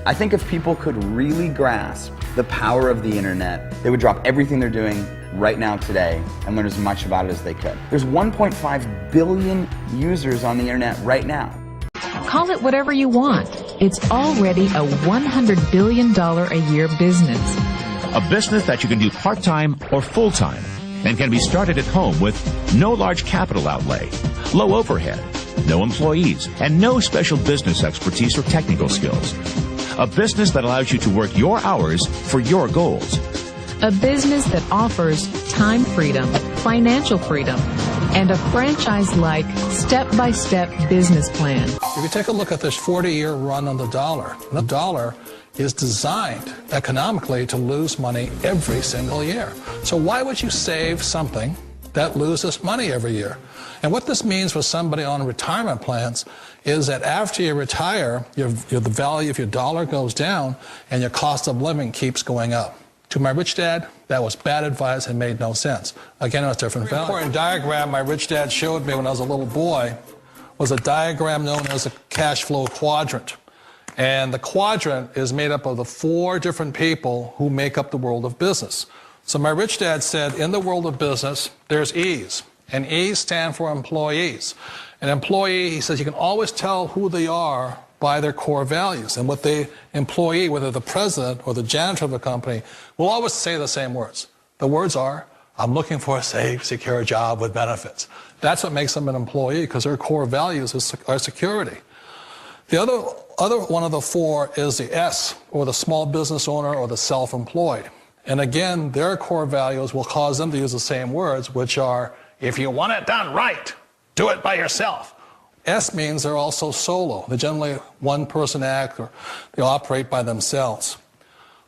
I think if people could really grasp the power of the internet, they would drop everything they're doing right now today and learn as much about it as they could. There's 1.5 billion users on the internet right now. Call it whatever you want. It's already a $100 billion a year business. A business that you can do part-time or full-time and can be started at home with no large capital outlay, low overhead, no employees, and no special business expertise or technical skills. A business that allows you to work your hours for your goals. A business that offers time freedom, financial freedom, and a franchise-like, step-by-step business plan. If you take a look at this 40-year run on the dollar is designed economically to lose money every single year. So why would you save something that loses money every year? And what this means for somebody on retirement plans is that after you retire, the value of your dollar goes down and your cost of living keeps going up. To my rich dad, that was bad advice and made no sense. Again, it was different value. An important diagram my rich dad showed me when I was a little boy was a diagram known as a cash flow quadrant. And the quadrant is made up of the 4 different people who make up the world of business. So my rich dad said, in the world of business, there's E's. And E's stand for employees. An employee, he says, you can always tell who they are by their core values. And what the employee, whether the president or the janitor of the company, will always say the same words. The words are, I'm looking for a safe, secure job with benefits. That's what makes them an employee, because their core values are security. The other one of the 4 is the S, or the small business owner or the self-employed. And again, their core values will cause them to use the same words, which are, if you want it done right, do it by yourself. S means they're also solo. They're generally one-person act, or they operate by themselves.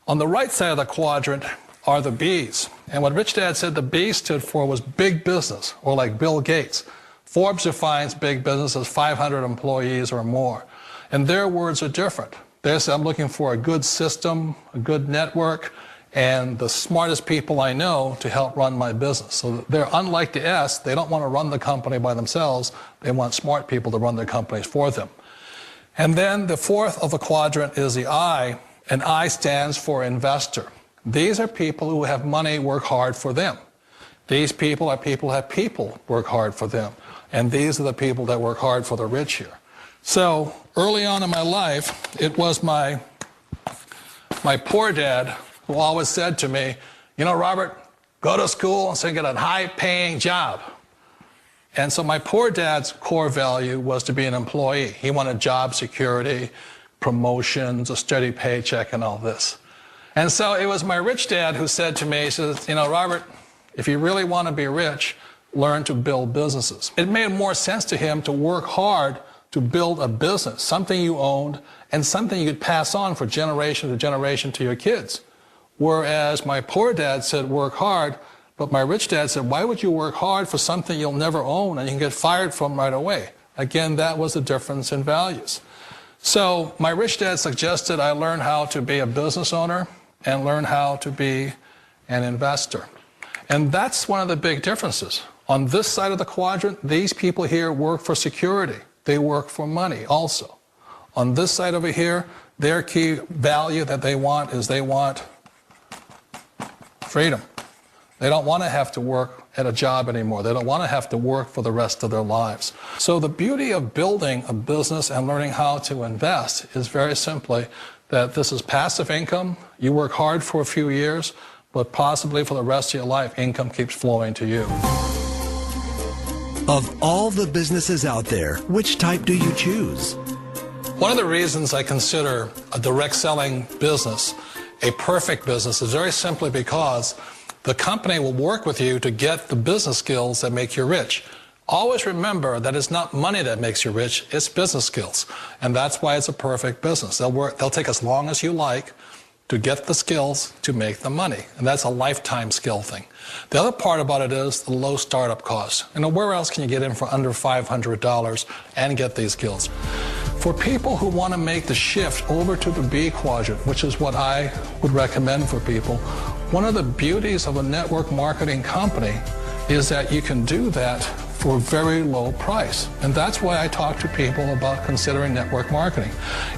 On the right side of the quadrant are the B's. And what Rich Dad said the B stood for was big business, or like Bill Gates. Forbes defines big business as 500 employees or more. And their words are different. They say, I'm looking for a good system, a good network, and the smartest people I know to help run my business. So they're unlike the S. They don't want to run the company by themselves. They want smart people to run their companies for them. And then the 4th of the quadrant is the I, and I stands for investor. These are people who have money work hard for them. These people are people who have people work hard for them. And these are the people that work hard for the rich here. So early on in my life, it was my poor dad who always said to me, you know, Robert, go to school and get a high-paying job. And so my poor dad's core value was to be an employee. He wanted job security, promotions, a steady paycheck, and all this. And so it was my rich dad who said to me, he says, you know, Robert, if you really want to be rich, learn to build businesses. It made more sense to him to work hard to build a business, something you owned, and something you could pass on for generation to generation to your kids. Whereas my poor dad said, work hard, but my rich dad said, why would you work hard for something you'll never own and you can get fired from right away? Again, that was the difference in values. So my rich dad suggested I learn how to be a business owner and learn how to be an investor. And that's one of the big differences. On this side of the quadrant, these people here work for security. They work for money also. On this side over here, their key value that they want is they want freedom. They don't want to have to work at a job anymore. They don't want to have to work for the rest of their lives. So the beauty of building a business and learning how to invest is very simply that this is passive income. You work hard for a few years, but possibly for the rest of your life, income keeps flowing to you. Of all the businesses out there, which type do you choose? One of the reasons I consider a direct selling business a perfect business is very simply because the company will work with you to get the business skills that make you rich. Always remember that it's not money that makes you rich, it's business skills. And that's why it's a perfect business. They'll take as long as you like to get the skills to make the money. And that's a lifetime skill thing. The other part about it is the low startup cost. You know, where else can you get in for under $500 and get these skills? For people who want to make the shift over to the B quadrant, which is what I would recommend for people, one of the beauties of a network marketing company is that you can do that for a very low price. And that's why I talk to people about considering network marketing.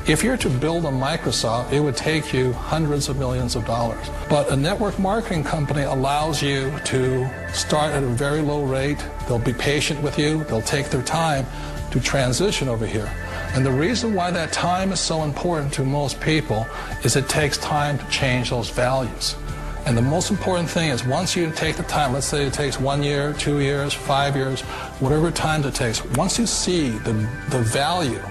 If you're to build a Microsoft, it would take you hundreds of millions of dollars. But a network marketing company allows you to start at a very low rate. They'll be patient with you. They'll take their time to transition over here. And the reason why that time is so important to most people is it takes time to change those values. And the most important thing is once you take the time, let's say it takes 1 year, 2 years, 5 years, whatever time it takes, once you see the value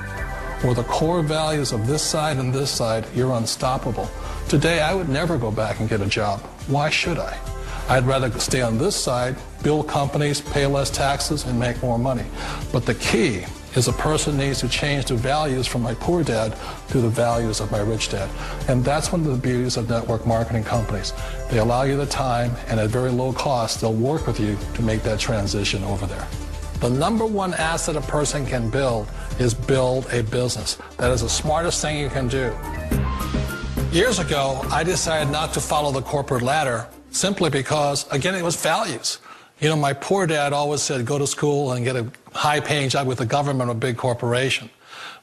or the core values of this side and this side, you're unstoppable. Today, I would never go back and get a job. Why should I? I'd rather stay on this side, build companies, pay less taxes, and make more money. But the key is a person needs to change the values from my poor dad to the values of my rich dad. And that's one of the beauties of network marketing companies. They allow you the time, and at very low cost, they'll work with you to make that transition over there. The number one asset a person can build is build a business. That is the smartest thing you can do. Years ago, I decided not to follow the corporate ladder simply because, again, it was values. You know, my poor dad always said, go to school and get a high-paying job with the government or a big corporation.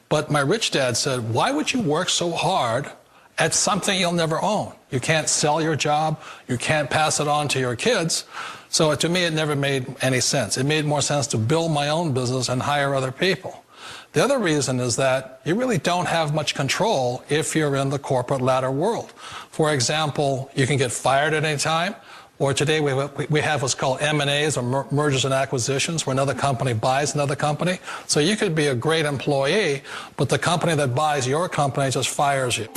But my rich dad said, why would you work so hard at something you'll never own? You can't sell your job. You can't pass it on to your kids. So to me, it never made any sense. It made more sense to build my own business and hire other people. The other reason is that you really don't have much control if you're in the corporate ladder world. For example, you can get fired at any time. Or today we have what's called M&As, or mergers and acquisitions, where another company buys another company. So you could be a great employee, but the company that buys your company just fires you.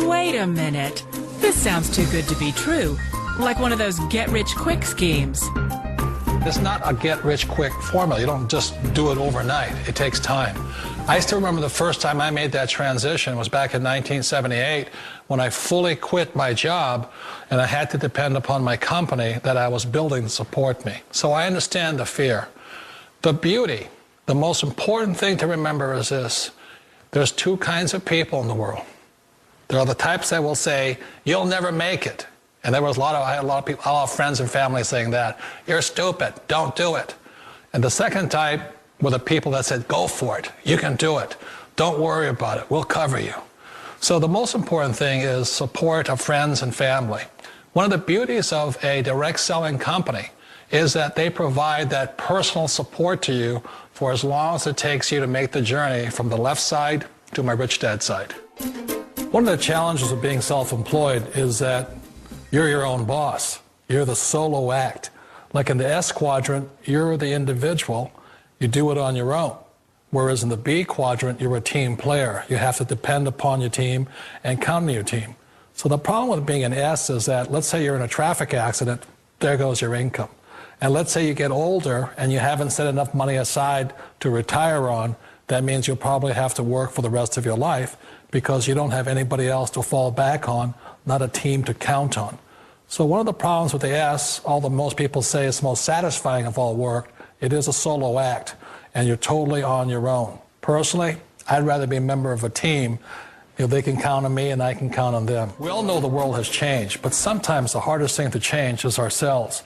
Wait a minute. This sounds too good to be true. Like one of those get-rich-quick schemes. It's not a get-rich-quick formula. You don't just do it overnight. It takes time. I still remember the first time I made that transition was back in 1978 when I fully quit my job and I had to depend upon my company that I was building to support me. So I understand the fear. The beauty, the most important thing to remember is this. There's two kinds of people in the world. There are the types that will say, you'll never make it. And I had a lot of people, a lot of friends and family saying that. You're stupid, don't do it. And the second type were the people that said, go for it, you can do it. Don't worry about it, we'll cover you. So the most important thing is support of friends and family. One of the beauties of a direct selling company is that they provide that personal support to you for as long as it takes you to make the journey from the left side to my rich dad side. One of the challenges of being self-employed is that you're your own boss. You're the solo act. Like in the S quadrant, you're the individual. You do it on your own. Whereas in the B quadrant, you're a team player. You have to depend upon your team and count on your team. So the problem with being an S is that, let's say you're in a traffic accident, there goes your income. And let's say you get older and you haven't set enough money aside to retire on, that means you'll probably have to work for the rest of your life because you don't have anybody else to fall back on, not a team to count on. So one of the problems with the S, although most people say it's the most satisfying of all work, it is a solo act, and you're totally on your own. Personally, I'd rather be a member of a team. You know, they can count on me and I can count on them. We all know the world has changed, but sometimes the hardest thing to change is ourselves.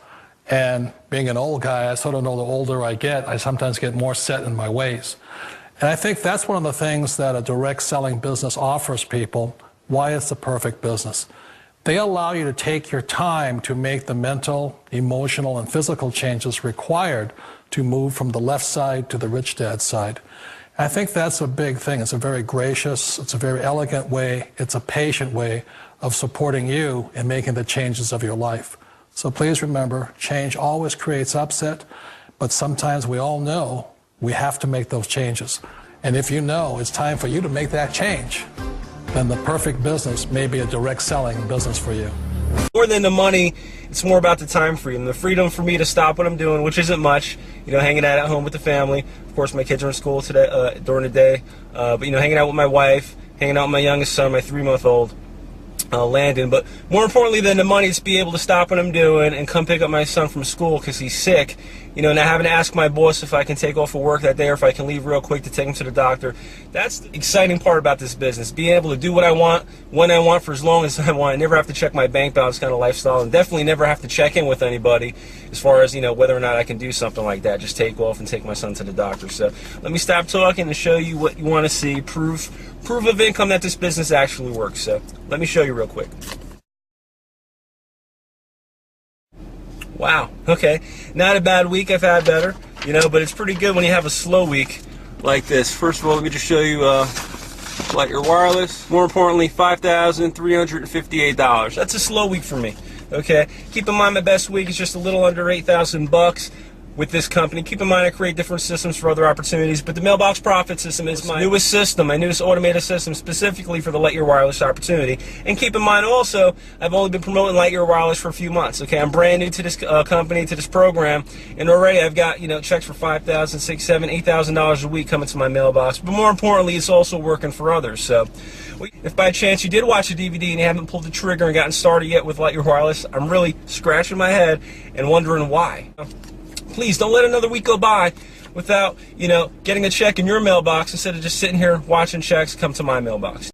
And being an old guy, I sort of know the older I get, I sometimes get more set in my ways. And I think that's one of the things that a direct selling business offers people, why it's the perfect business. They allow you to take your time to make the mental, emotional, and physical changes required to move from the left side to the rich dad side. I think that's a big thing. It's a very gracious, it's a very elegant way, it's a patient way of supporting you in making the changes of your life. So please remember, change always creates upset, but sometimes we all know we have to make those changes. And if you know it's time for you to make that change, then the perfect business may be a direct selling business for you. More than the money, it's more about the time freedom. The freedom for me to stop what I'm doing, which isn't much, you know, hanging out at home with the family. Of course, my kids are in school today during the day, but, you know, hanging out with my wife, hanging out with my youngest son, my 3-month-old, Landon. But more importantly than the money, it's be able to stop what I'm doing and come pick up my son from school because he's sick, not having to ask my boss if I can take off of work that day or if I can leave real quick to take him to the doctor. That's the exciting part about this business, being able to do what I want, when I want, for as long as I want. I never have to check my bank balance kind of lifestyle, and definitely never have to check in with anybody as far as, whether or not I can do something like that. Just take off and take my son to the doctor. So let me stop talking and show you what you want to see, proof of income that this business actually works. So let me show you real quick. Wow, okay, not a bad week. I've had better, but it's pretty good when you have a slow week like this. First of all, let me just show you Light Your Wireless. More importantly, $5,358. That's a slow week for me, okay? Keep in mind my best week is just a little under $8,000 with this company. Keep in mind I create different systems for other opportunities, but the mailbox profit system is my newest system, my newest automated system specifically for the Light Your Wireless opportunity. And keep in mind also, I've only been promoting Light Your Wireless for a few months, okay? I'm brand new to this company, to this program, and already I've got, checks for $5,000, $6,000, $7,000, $8,000 a week coming to my mailbox. But more importantly, it's also working for others. So if by chance you did watch the DVD and you haven't pulled the trigger and gotten started yet with Light Your Wireless, I'm really scratching my head and wondering why. Please don't let another week go by without, getting a check in your mailbox instead of just sitting here watching checks come to my mailbox.